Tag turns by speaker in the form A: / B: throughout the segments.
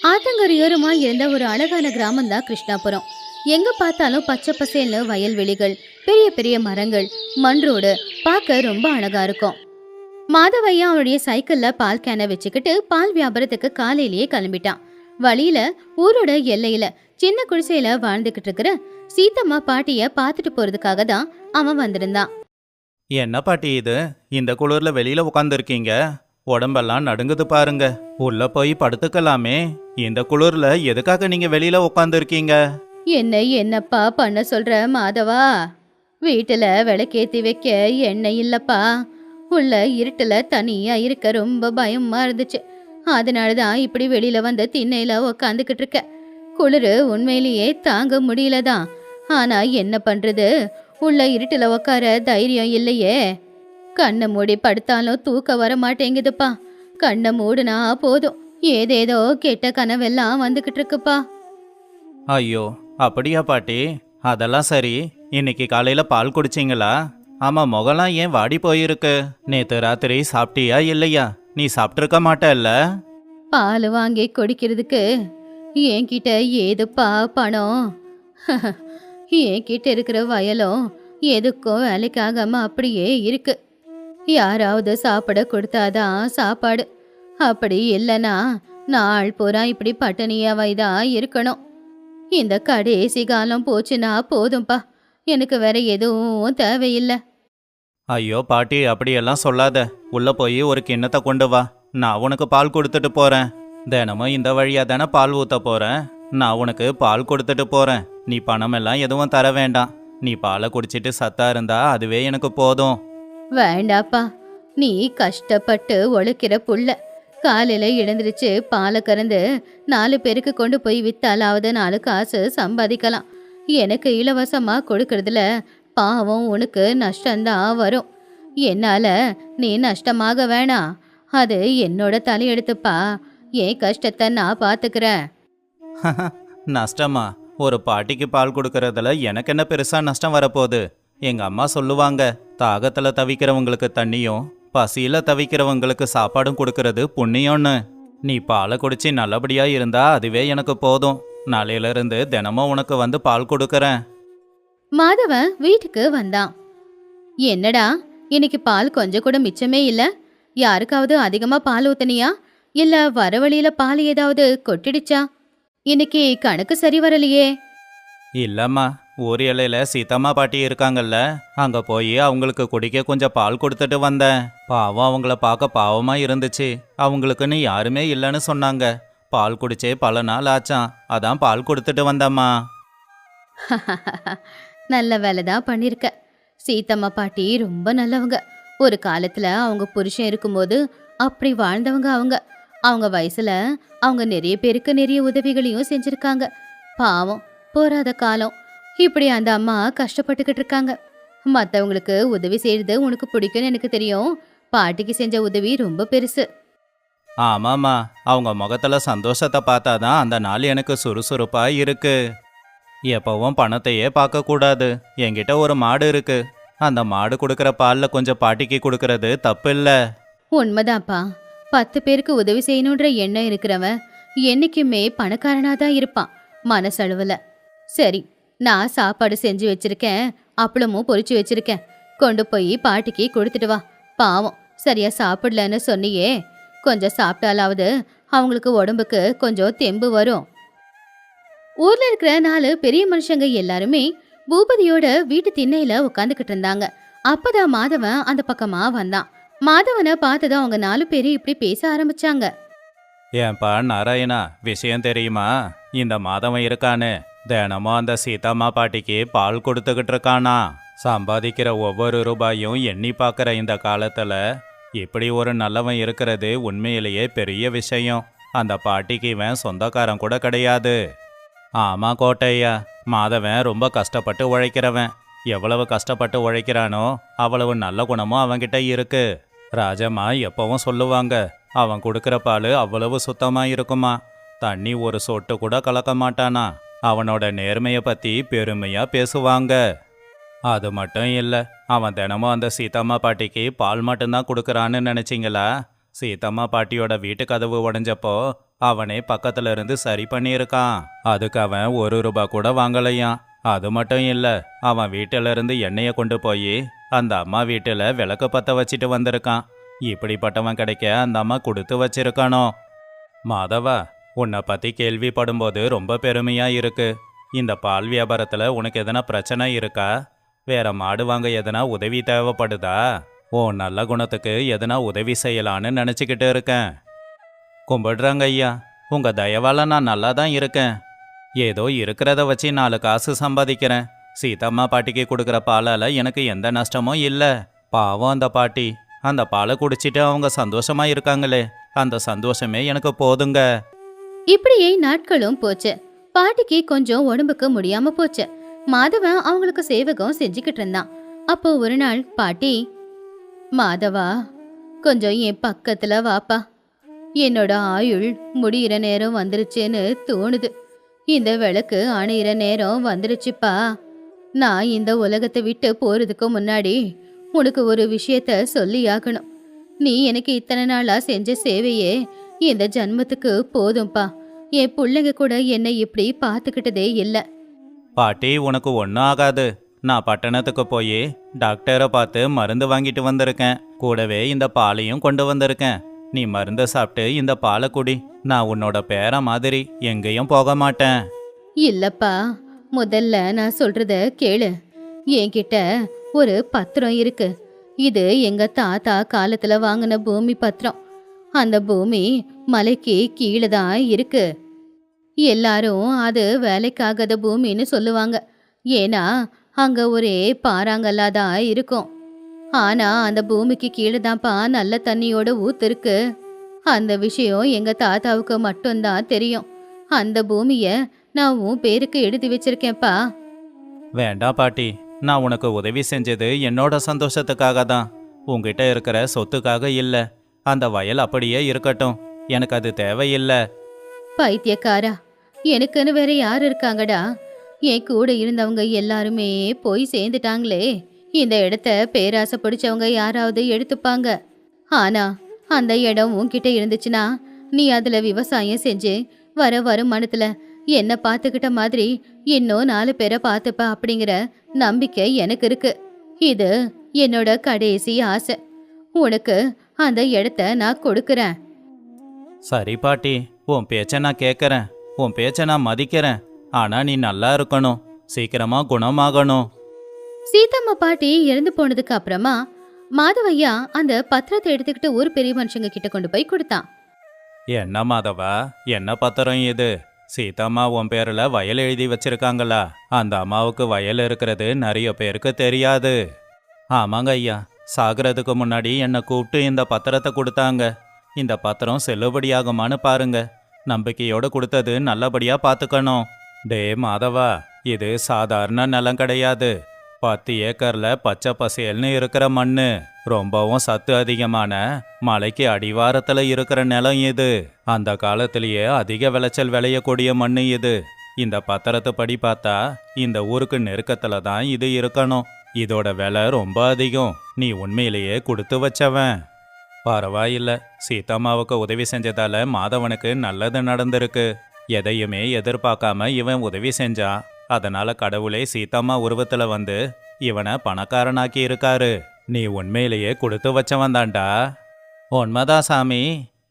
A: ஆத்தங்கரையோரமா இருந்த ஒரு அழகான கிராமம் தான் கிருஷ்ணாபுரம். எங்க பார்த்தாலும் பச்சை பசேல்னு வயல்வெளிகள், பெரிய பெரிய மரங்கள், மண் ரோடு பார்க்க ரொம்ப அழகா இருக்கும். மாதவையா அவனுடைய சைக்கிள்ல பால் கேனை வச்சுக்கிட்டு பால் வியாபாரத்துக்கு காலையிலேயே கிளம்பிட்டான். வழியில ஊரோட எல்லையில சின்ன குடிசையில வாழ்ந்துகிட்டு இருக்கிற சீத்தம்மா பாட்டிய பார்த்துட்டு போறதுக்காக தான் அவன் வந்திருந்தான்.
B: என்ன பாட்டி இது? இந்த குளிர்ல வெளியில உட்காந்துருக்கீங்க. உடம்பெல்லாம் நடுங்குது பாருங்க. உள்ள போய் படுத்துக்கலாமே. இந்த குளிர்ல எதுக்காக நீங்க வெளியில உட்காந்துருக்கீங்க?
A: என்னப்பா பண்ண சொல்ற மாதவா? வீட்டுல விளக்கேத்தி வைக்க எண்ணெய் இல்லப்பா. உள்ள இருட்டுல தனியா இருக்க ரொம்ப பயமா இருந்துச்சு. அதனாலதான் இப்படி வெளியில வந்து திண்ணையில உக்காந்துக்கிட்டு இருக்க. குளிரு உண்மையிலேயே தாங்க முடியலதான். ஆனா என்ன பண்றது, உள்ள இருட்டுல உக்கார தைரியம் இல்லையே. கண்ணை மூடி படுத்தாலும் தூக்க வர மாட்டேங்குதுப்பா. கண்ணை மூடுனா போதும், ஏதேதோ கெட்ட கனவெல்லாம் வந்துகிட்டு இருக்குப்பா.
B: ஐயோ, அப்படியா பாட்டி? அதெல்லாம் சரி. இன்னைக்கு காலையில பால் குடிச்சிங்களா? ஆமா, முகலாம் ஏன் வாடி போயிருக்கு? நேத்து ராத்திரி சாப்பிட்டியா இல்லையா? நீ சாப்பிட்டிருக்க மாட்டல்ல?
A: பால் வாங்கி குடிக்கிறதுக்கு என்கிட்ட ஏதுப்பா பணம்? என்கிட்ட இருக்கிற வயலும் எதுக்கும் வேலைக்காகாம அப்படியே இருக்கு. யாராவது சாப்பிட கொடுத்தாதான் சாப்பாடு. அப்படி இல்லைன்னா நாள் பூரா இப்படி பட்டினியாவைதான் இருக்கணும். இந்த கடைசி காலம் போச்சுன்னா போதும்பா. எனக்கு வேற எதுவும் தேவையில்லை.
B: ஐயோ பாட்டி, அப்படியெல்லாம் சொல்லாத. உள்ள போய் ஒரு கிண்ணத்தை கொண்டு வா. நான் உனக்கு பால் கொடுத்துட்டு போறேன். தினமும் இந்த வழியா தானே பால் ஊத்த போறேன். நான் உனக்கு பால் கொடுத்துட்டு போறேன். நீ பணமெல்லாம் எதுவும் தர வேண்டாம். நீ பாலை குடிச்சிட்டு சத்தா இருந்தா அதுவே எனக்கு போதும்.
A: வேண்டாப்பா, நீ கஷ்டப்பட்டு உழைக்கிற புள்ள. காலையில எழுந்திருச்சு பாலை கறந்து 4 பேருக்கு கொண்டு போய் வித்தாலாவது 4 காசு சம்பாதிக்கலாம். எனக்கு இலவசமா கொடுக்கறதுல பாவம் உனக்கு நஷ்டம்தான் வரும். என்னால நீ நஷ்டமாக வேணாம். அது என்னோட தலையெடுத்துப்பா. என் கஷ்டத்தை நான் பாத்துக்கிறேன்.
B: நஷ்டமா? ஒரு பாட்டிக்கு பால் கொடுக்கறதுல எனக்கு என்ன பெருசா நஷ்டம் வரப்போகுது? எங்க அம்மா சொல்லுவாங்க, தாகத்துல தவிக்கிறவங்களுக்கு தண்ணியும் பசியில தவிக்கிறவங்களுக்கு சாப்பாடும் கொடுக்கறது புண்ணியம்னு. நீ பாலை குடிச்சு நல்லபடியா இருந்தா அதுவே எனக்கு போதும். நாளையில இருந்து தினமும் உனக்கு வந்து பால் கொடுக்கறேன்.
A: மாதவன் வீட்டுக்கு வந்தான். என்னடா, இன்னைக்கு பால் கொஞ்சம் கூட மிச்சமே இல்ல. யாருக்காவது அதிகமா பால் ஊத்தனியா, இல்ல வர வழியில பால் ஏதாவது கொட்டிடுச்சா? இன்னைக்கு கணக்கு சரி வரலையே.
B: இல்லம்மா, ஊர் எல்லையில சீத்தம்மா பாட்டி இருக்காங்கல்ல, அங்க போய் அவங்களுக்கு குடிக்க கொஞ்சம் பால் கொடுத்துட்டு வந்தேன். பாவம், அவங்கள பார்க்க பாவமா இருந்துச்சு. அவங்களுக்குன்னு யாருமே இல்லைன்னு சொன்னாங்க. பால் குடிச்சே பல நாள் ஆச்சான். அதான் பால் கொடுத்துட்டு வந்தம்மா.
A: நல்ல வேலைதான் பண்ணிருக்க. சீத்தம்மா பாட்டி ரொம்ப நல்லவங்க. ஒரு காலத்துல அவங்க புருஷன் இருக்கும்போது அப்படி வாழ்ந்தவங்க அவங்க. அவங்க வயசுல அவங்க நிறைய பேருக்கு நிறைய உதவிகளையும் செஞ்சிருக்காங்க. பாவம், போராத காலம். இப்படி அந்த அம்மா கஷ்டப்பட்டுக்கிட்டு இருக்காங்க. மற்றவங்களுக்கு உதவி செய்யறது உனக்கு பிடிக்கும்னு எனக்கு தெரியும். பாட்டிக்கு செஞ்ச உதவி ரொம்ப பெருசு.
B: ஆமாம்மா, அவங்க முகத்துல சந்தோஷத்தை பார்த்தாதான் அந்த நாள் எனக்கு சுறுசுறுப்பா இருக்கு. எப்பவும் பணத்தையே பார்க்கக்கூடாது. என்கிட்ட ஒரு மாடு இருக்கு. அந்த மாடு கொடுக்குற பாலில் கொஞ்சம் பாட்டிக்கு கொடுக்கறது தப்பு இல்லை.
A: உண்மைதான்ப்பா. 10 பேருக்கு உதவி செய்யணுன்ற எண்ணம் இருக்கிறவன் என்னைக்குமே பணக்காரனாதான் இருப்பான் மனசளவுல. சரி, நான் சாப்பாடு செஞ்சு வச்சிருக்கேன். அப்பளமும் பொரிச்சு வச்சிருக்கேன். கொண்டு போய் பாட்டிக்கு கொடுத்துட்டு வா. பாவம், சரியா சாப்பிடலன்னு சொன்னியே. கொஞ்சம் சாப்பிட்டாலாவது அவங்களுக்கு உடம்புக்கு கொஞ்சம் தெம்பு வரும். ஊர்ல இருக்கிற 4 பெரிய மனுஷங்க எல்லாருமே பூபதியோட வீட்டு திண்ணையில உட்காந்துக்கிட்டு இருந்தாங்க. அப்பதான் மாதவன் அந்த பக்கமா வந்தான். மாதவனை பார்த்ததும் அவங்க 4 பேரும் இப்படி பேச ஆரம்பிச்சாங்க.
B: ஏன்பா நாராயணா, விஷயம் தெரியுமா? இந்த மாதவன் இருக்கானே, தினமும் அந்த சீதாம்மா பாட்டிக்கு பால் கொடுத்துக்கிட்டு இருக்கானா. சம்பாதிக்கிற ஒவ்வொரு ரூபாயும் எண்ணி பார்க்குற இந்த காலத்துல இப்படி ஒரு நல்லவன் இருக்கிறது உண்மையிலேயே பெரிய விஷயம். அந்த பாட்டிக்கு இவன் சொந்தக்காரன் கூட கிடையாது. ஆமா கோட்டையா, மாதவன் ரொம்ப கஷ்டப்பட்டு உழைக்கிறவன். எவ்வளவு கஷ்டப்பட்டு உழைக்கிறானோ அவ்வளவு நல்ல குணமும் அவன்கிட்ட இருக்கு. ராஜம்மா எப்பவும் சொல்லுவாங்க, அவன் கொடுக்குற பால் அவ்வளவு சுத்தமா இருக்குமா. தண்ணி ஒரு சொட்டு கூட கலக்க மாட்டானா. அவனோட நேர்மையை பத்தி பெருமையா பேசுவாங்க. அது மட்டும் இல்லை, அவன் தினமும் அந்த சீதம்மா பாட்டிக்கு பால் மட்டும்தான் கொடுக்குறான்னு நினைச்சிங்களா? சீதம்மா பாட்டியோட வீட்டு கதவு உடைஞ்சப்போ அவனே பக்கத்துல இருந்து சரி பண்ணியிருக்கான். அதுக்கு அவன் 1 ரூபா கூட வாங்கலையாம். அது மட்டும் இல்ல, அவன் வீட்டில இருந்து எண்ணெயை கொண்டு போய் அந்த அம்மா வீட்டில் விளக்கு பத்த வச்சிட்டு வந்திருக்கான். இப்படிப்பட்டவன் கிடைக்க அந்த அம்மா கொடுத்து வச்சிருக்கானோ. மாதவா, உன்னை பத்தி கேள்விப்படும்போது ரொம்ப பெருமையா இருக்கு. இந்த பால் வியாபாரத்துல உனக்கு எதனா பிரச்சனை இருக்கா? வேற மாடு வாங்க எதனா உதவி தேவைப்படுதா? உன் நல்ல குணத்துக்கு எதனா உதவி செய்யலான்னு நினச்சிக்கிட்டு இருக்கேன். கும்பிடுறாங்க ஐயா, உங்க தயவால நான் நல்லா தான் இருக்கேன். ஏதோ இருக்கிறத வச்சு 4 காசு சம்பாதிக்கிறேன். சீதம்மா பாட்டிக்கு கொடுக்குற பாலால எனக்கு எந்த நஷ்டமும் இல்லை. பாவம் அந்த பாட்டி, அந்த பாலை குடிச்சிட்டு அவங்க சந்தோஷமா இருக்காங்களே, அந்த சந்தோஷமே எனக்கு போதுங்க.
A: இப்படியே நாட்களும் போச்சு. பாட்டிக்கு கொஞ்சம் உடம்புக்கு முடியாம போச்சு. மாதவன் அவங்களுக்கு சேவகம் செஞ்சுக்கிட்டு இருந்தான். அப்போ ஒரு நாள் பாட்டி, மாதவா, கொஞ்சம் என் பக்கத்துல வாப்பா. என்னோட ஆயுள் முடியிற நேரம் வந்துருச்சுன்னு தோணுது. இந்த விளக்கு அணையிற நேரம் வந்துருச்சுப்பா. நான் இந்த உலகத்தை விட்டு போறதுக்கு முன்னாடி உனக்கு ஒரு விஷயத்த சொல்லியாகணும். நீ எனக்கு இத்தனை நாளா செஞ்ச சேவையே இந்த ஜன்மத்துக்கு போதும்பா. என் பிள்ளைங்க கூட என்னை இப்படி பார்த்துக்கிட்டதே இல்லை.
B: பாட்டி, உனக்கு ஒன்றும் ஆகாது. நான் பட்டணத்துக்கு போய் டாக்டரை பார்த்து மருந்து வாங்கிட்டு வந்திருக்கேன். கூடவே இந்த பாலையும் கொண்டு வந்திருக்கேன். நீ மருந்து சாப்பிட்டு இந்த பாலை குடி. நான் உன்னோட பேர மாதிரி எங்கேயும் போக மாட்டேன்.
A: இல்லப்பா, முதல்ல நான் சொல்றத கேளு. என்கிட்ட ஒரு பத்திரம் இருக்கு. இது எங்க தாத்தா காலத்துல வாங்கின பூமி பத்திரம். அந்த பூமி மலைக்கு கீழே தான் இருக்கு. எல்லாரும் அது வேலைக்காகாத பூமின்னு சொல்லுவாங்க. ஏன்னா அங்க ஒரே பாறாங்கல்லா தான் இருக்கும். ஆனா அந்த பூமிக்கு கீழே தான்ப்பா நல்ல தண்ணியோட ஊத்து இருக்கு. அந்த விஷயம் எங்க தாத்தாவுக்கு மட்டும்தான் தெரியும். அந்த பூமிய நான் உன் பேருக்கு எழுதி வச்சிருக்கேன்ப்பா.
B: வேண்டாம் பாட்டி, நான் உனக்கு உதவி செஞ்சது என்னோட சந்தோஷத்துக்காக தான். உங்ககிட்ட இருக்கிற சொத்துக்காக இல்லை. அந்த வயல் அப்படியே இருக்கட்டும், எனக்கு அது தேவையில்லை.
A: பைத்தியக்காரா, எனக்குன்னு வேற யார் இருக்காங்கடா? என் கூட இருந்தவங்க எல்லாருமே போய் சேர்ந்துட்டாங்களே. இந்த இடத்த பேராசை பிடிச்சவங்க யாராவது எடுத்துப்பாங்க. ஆனா அந்த இடம் உன்கிட்ட இருந்துச்சுன்னா நீ அதுல விவசாயம் செஞ்சு வர வருமானத்துல என்ன பார்த்துக்கிட்ட மாதிரி இன்னும் 4 பேரை பார்த்துப்ப அப்படிங்கிற நம்பிக்கை எனக்கு இருக்கு. இது என்னோட கடைசி ஆசை. உனக்கு அந்த இடத்த நான் கொடுக்கறேன்.
B: சரி பாட்டி, உன் பேச்சை நான் கேட்கறேன், உன் பேச்சை நான் மதிக்கிறேன். ஆனா நீ நல்லா இருக்கணும், சீக்கிரமா குணமாகணும்.
A: சீதம்மா பாட்டி இறந்து போனதுக்கு அப்புறமா மாதவையா அந்த பத்திரத்தை எடுத்துக்கிட்டு ஒரு பெரிய மனுஷங்க கிட்ட கொண்டு போய் கொடுத்தான்.
B: என்ன மாதவா, என்ன பத்திரம் இது? சீதாம்மா உன் பேரில் வயல் எழுதி வச்சிருக்காங்களா? அந்த அம்மாவுக்கு வயல் இருக்கிறது நிறைய பேருக்கு தெரியாது. ஆமாங்க ஐயா, சாகிறதுக்கு முன்னாடி என்னை கூப்பிட்டு இந்த பத்திரத்தை கொடுத்தாங்க. இந்த பத்திரம் செல்லுபடியாகுமான்னு பாருங்க. நம்பிக்கையோடு கொடுத்தது நல்லபடியாக பார்த்துக்கணும். டே மாதவா, இது சாதாரண நிலம் கிடையாது. 10 ஏக்கர்ல பச்சை பசேல்னு இருக்கிற மண்ணு. ரொம்பவும் சத்து அதிகமான மலைக்கு அடிவாரத்துல இருக்கிற நிலம் இது. அந்த காலத்திலேயே அதிக விளைச்சல் விளையக்கூடிய மண்ணு இது. இந்த பத்திரத்தை படி பார்த்தா இந்த ஊருக்கு நெருக்கத்துல தான் இது இருக்கணும். இதோட விலை ரொம்ப அதிகம். நீ உண்மையிலேயே கொடுத்து வச்சவன். பரவாயில்ல, சீதாம்மாவுக்கு உதவி செஞ்சதால மாதவனுக்கு நல்லது நடந்திருக்கு. எதையுமே எதிர்பார்க்காம இவன் உதவி செஞ்சான். அதனால கடவுளே சீதாம்மா உருவத்துல வந்து இவனை பணக்காரனாக்கி இருக்காரு. நீ உண்மையிலேயே கொடுத்து வச்சவன் தான்டா. உண்மைதான் சாமி.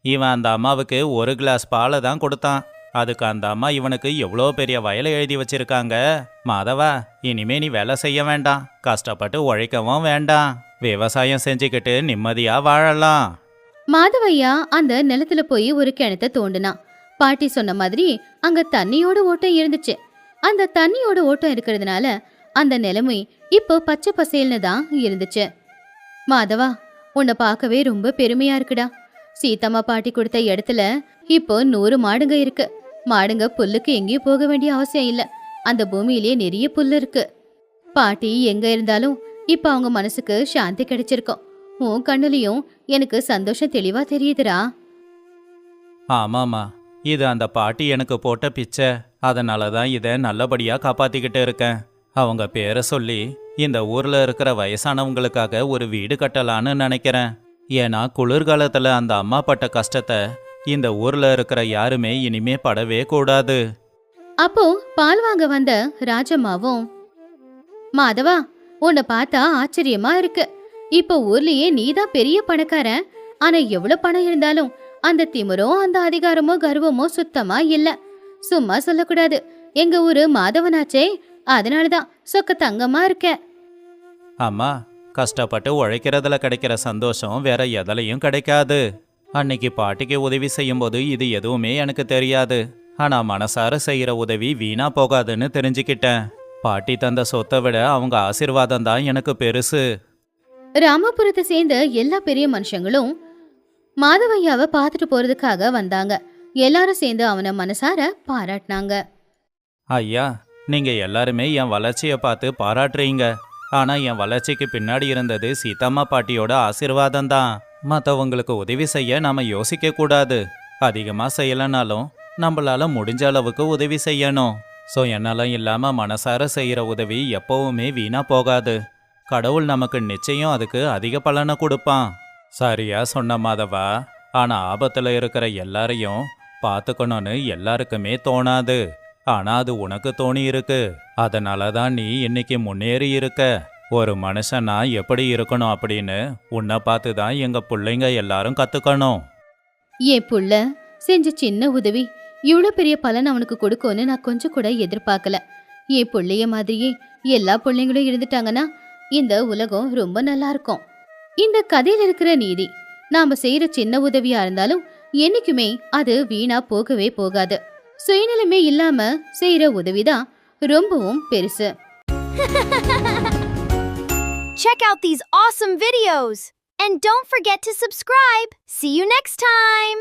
B: இவன் அந்த அம்மாவுக்கு 1 கிளாஸ் பாலை தான் கொடுத்தான். அதுக்கு அந்த அம்மா இவனுக்கு எவ்வளோ பெரிய வயலை எழுதி வச்சிருக்காங்க. மாதவா, இனிமே நீ வேலை செய்ய வேண்டாம், கஷ்டப்பட்டு உழைக்கவும் வேண்டாம். விவசாயம் செஞ்சுக்கிட்டு நிம்மதியா வாழலாம்.
A: மாதவையா அந்த நிலத்துல போய் ஒரு கிணத்தை தோண்டினான். பாட்டி சொன்ன மாதிரி அங்க தண்ணியோட ஓட்டம் இருந்துச்சு. அந்த தண்ணியோட ஓட்டம் இருக்கிறதுனால அந்த நிலமை இப்போ பச்சை பசேல்னு தான் இருந்துச்சு. மாதவா, உன்னை பார்க்கவே ரொம்ப பெருமையா இருக்குடா. சீதம்மா பாட்டி கொடுத்த இடத்துல இப்போ 100 மாடுங்க இருக்கு. மாடுங்க புல்லுக்கு எங்கேயும் போக வேண்டிய அவசியம் இல்லை. அந்த பூமியிலேயே நிறைய புல்லு இருக்கு. பாட்டி எங்க இருந்தாலும் இப்போ அவங்க மனசுக்கு சாந்தி கிடைச்சிருக்கும். உன் கண்ணுலயும் எனக்கு சந்தோஷம் தெளிவா தெரியுதுடா.
B: ஆமாம்மா, இது அந்த பாட்டி எனக்கு போட்ட பிச்சை. அதனால தான் இதை நல்லபடியாக காப்பாற்றிக்கிட்டு இருக்கேன். அவங்க பேரை சொல்லி இந்த ஊரில் இருக்கிற வயசானவங்களுக்காக ஒரு வீடு கட்டலான்னு நினைக்கிறேன். ஏன்னா குளிர்காலத்தில் அந்த அம்மா பட்ட கஷ்டத்தை இந்த ஊர்ல இருக்கிற யாருமே இனிமே படவே கூடாது.
A: அப்போ பால் வாங்க வந்த ராஜம்மாவும், மாதவா, உன்னை பார்த்தா ஆச்சரியமா இருக்கு. இப்போ ஊர்லயே நீதான் பெரிய பணக்காரன். ஆனா எவ்வளவு பணம் இருந்தாலும் அந்த திமிரும் அந்த அதிகாரமோ கர்வமோ சுத்தமா இல்ல. சும்மா சொல்லக்கூடாது. எங்க ஊரு மாதவனாச்சே, அதனாலதான் சொக்க தங்கமா இருக்க.
B: அம்மா, கஷ்டப்பட்டு உழைக்கிறதுல கிடைக்கிற சந்தோஷம் வேற எதுலயும் கிடைக்காது. அன்னைக்கு பாட்டிக்கு உதவி செய்யும்போது இது எதுவுமே எனக்கு தெரியாது. ஆனா மனசார செய்யற உதவி வீணா போகாதுன்னு தெரிஞ்சுக்கிட்டேன். பாட்டி தந்த சொத்தை விட அவங்க ஆசீர்வாதம் தான் எனக்கு பெருசு.
A: ராமபுரத்தை சேர்ந்த எல்லா பெரிய மனுஷங்களும் மாதவையாவை பார்த்துட்டு போறதுக்காக வந்தாங்க. எல்லாரும் சேர்ந்து அவனை மனசார பாராட்டினாங்க.
B: ஐயா, நீங்க எல்லாருமே என் வளர்ச்சியை பார்த்து பாராட்டுறீங்க. ஆனா என் வளர்ச்சிக்கு பின்னாடி இருந்தது சீதாம்மா பாட்டியோட ஆசீர்வாதம் தான். மற்றவங்களுக்கு உதவி செய்ய நாம யோசிக்க கூடாது. அதிகமா செய்யலனாலும் நம்மளால முடிஞ்ச அளவுக்கு உதவி செய்யணும். என்னாலும் இல்லாம மனசார செய்யற உதவி எப்பவுமே வீணா போகாது. கடவுள் நமக்கு நிச்சயம் அதுக்கு அதிக பலனை கொடுப்பான். சரியா சொன்ன மாதவா. ஆனா ஆபத்துல இருக்கிற எல்லாரையும் பார்த்துக்கணும்னு எல்லாருக்குமே தோணாது. ஆனா அது உனக்கு தோணி இருக்கு. அதனாலதான் நீ இன்னைக்கு முன்னேறி இருக்க. ஒரு மனுஷனா எப்படி இருக்கணும் அப்படின்னு உன்னை பார்த்து தான் எங்க பிள்ளைங்க எல்லாரும் கத்துக்கணும்.
A: என் புள்ள செஞ்ச சின்ன உதவி இவ்வளவு பெரிய பலன் அவனுக்கு கொடுக்கும்னு நான் கொஞ்சம் கூட எதிர்பார்க்கல. என் புள்ளைய மாதிரியே எல்லா பிள்ளைங்களும் இருந்துட்டாங்கன்னா இந்த உலகம் ரொம்ப நல்லா இருக்கும். இந்த கதையில இருக்கிற நீதி, நாம செய்யற சின்ன உதவியா இருந்தாலும் என்னைக்குமே அது வீணா போகவே போகாது. சுயநலமே இல்லாம செய்யற உதவிதான் ரொம்பவும் பெருசு.
C: Check out these awesome videos and don't forget to subscribe. See you next time.